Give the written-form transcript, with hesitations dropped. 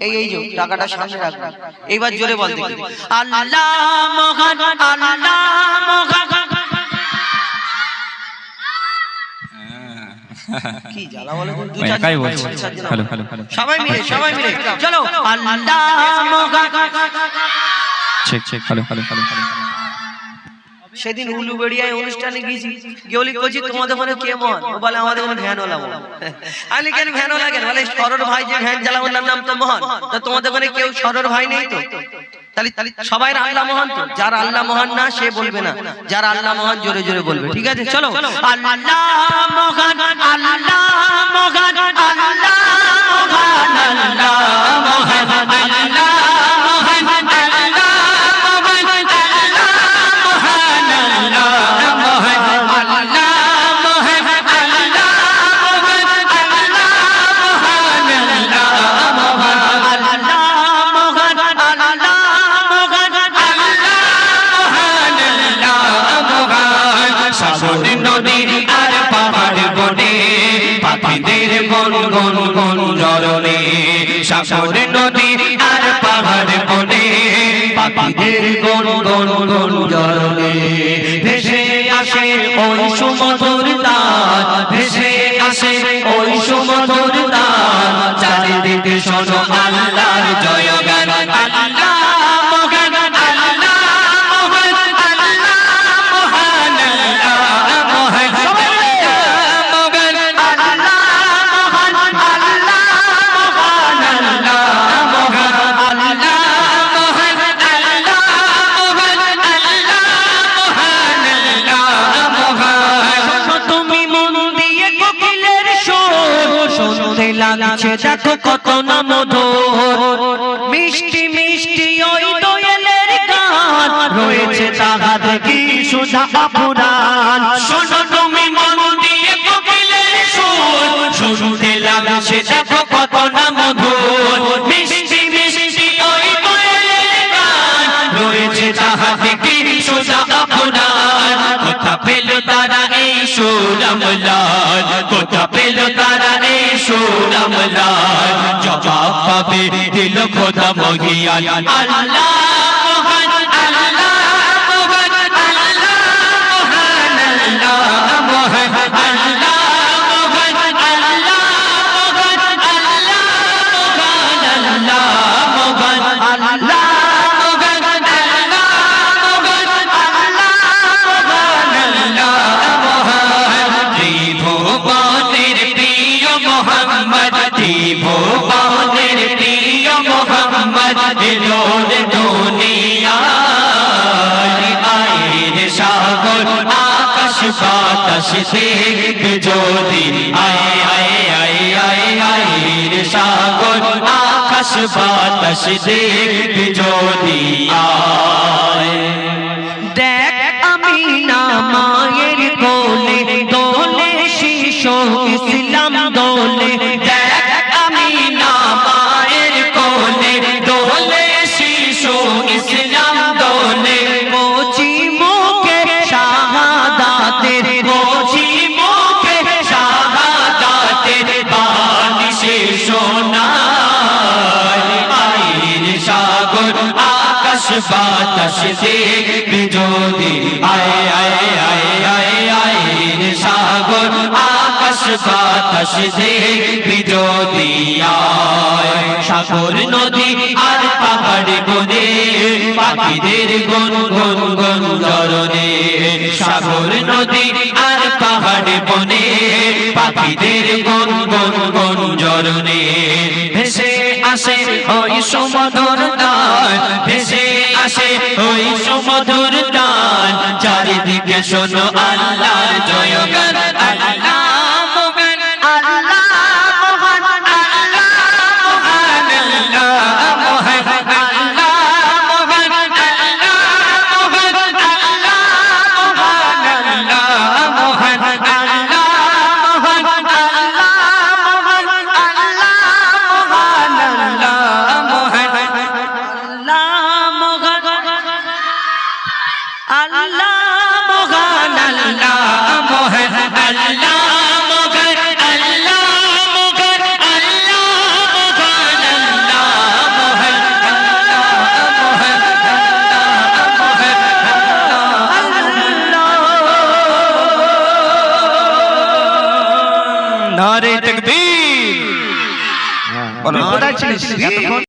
এই যে টাকাটা সামনে রাখবে, এইবার জোরে বল দেখি আল্লাহ মহান, আল্লাহ মহান। কি জ্বালা বলে তো, একাই বলছি। হ্যালো হ্যালো হ্যালো, সবাই মিলে চলো আল্লাহ মহান। Check check, hello hello hello hello. সেদিন উলুবেড়িয়ায় অনুষ্ঠানে গিয়েছি, গিয়ে কইছি তোমাদের ওখানে কে মহান? ও বলে আমাদের ওখানে ভ্যানওয়ালা মহান। আমি কেন ভ্যানওয়ালা কেন? বলে সরোর ভাই যে ভ্যান চালায় ওনার নাম তো মহান। তো তোমাদের ওখানে কেউ সরোর ভাই নেই তো? তাহলে সবাই আল্লাহ মহান তো? যার আল্লাহ মহান না সে বলবে না, যার আল্লাহ মহান জোরে জোরে বলবে, ঠিক আছে? চলো আল্লাহ মহান, আল্লাহ মহান, আল্লাহ মহান, আল্লাহ মহান, আল্লাহ সাগর নদী আর পাহাড় বনে পাখিদের গন গন গন জরনে ভেসে আসে ওই সুমধুর তান, ভেসে আসে ওই সুমধুর তান, চারিদিকে শোনো আল্লাহর জয়গান। আল্লাহ মহান, আল্লাহ মহান, আল্লাহ মহান, আল্লাহ মহান, লাগছে দেখো কত না মধুর, মিষ্টি মিষ্টি ওই দোয়েলের গান, রয়েছে তাহাতে কি সুধা অপুরাণ। শোনো তুমি মন দিয়ে কোকিলের সুর, শুনতে লাগছে দেখো কত না মধুর, মিষ্টি মিষ্টি ওই দোয়েলের গান, রয়েছে তাহাতে কি সুধা অপুরাণ। কোথা পেল তারা এই সুর আমলান, কোথা পেল তারা এই সুর আমলান, জবাব পাবে দিল খোদা মহিয়ান। আল্লাহ মহান, আল্লাহ মহান, আল্লাহ মহান, আল্লাহ মহান, আল্লাহ মহান, আল্লাহ মহান, আল্লাহ মহান, আল্লাহ মহান, আল্লাহ ভগবানের প্রিয় মোহাম্মদ এলোর দুনিয়ায়, আয়ের সাগর আকাশ বাতাস দেখবে যদি, আয় আয় আয় আয় আয়ের সাগর আকাশ বাতাস দেখবে যদি আয়। দেখ আমিনা মায়ের কোলে দোলে শিশু ইসলাম দোলে, দেখ আমিনা মায়ের কোলে দোলে শিশু ইসলাম দোলে, কচি মুখে শাহাদাতের, কচি মুখে শাহাদাতের বাণী সে শোনায়, আয়ের সাগর আকাশ বাতাস দেখবে যদি, আয় আয় আয় আয় আয়ের সাগর আকাশ বাতাস দেখবে যদি আয়। সাগর নদী আর পাহাড় বনে পাখিদের গন গন গন জরনে, সাগর নদী আর পাহাড় বনে পাখিদের গন গন গন জরনে, ভেসে আসে ওই সুমধুর গান, ভেসে আসে ওই সুমধুর গান, চারিদিকে শোনো আল্লাহর জয়গান। আল্লাহ মহান, আল্লাহ মহান, আল্লাহ মহান, আল্লাহ মহান, আল্লাহ মহান, আল্লাহ মহান, আল্লাহ মহান, আল্লাহ মহান, আল্লাহ মহান, আল্লাহ নারে তাকবীর। বলো কোথায় ছিলিস এতক্ষণ?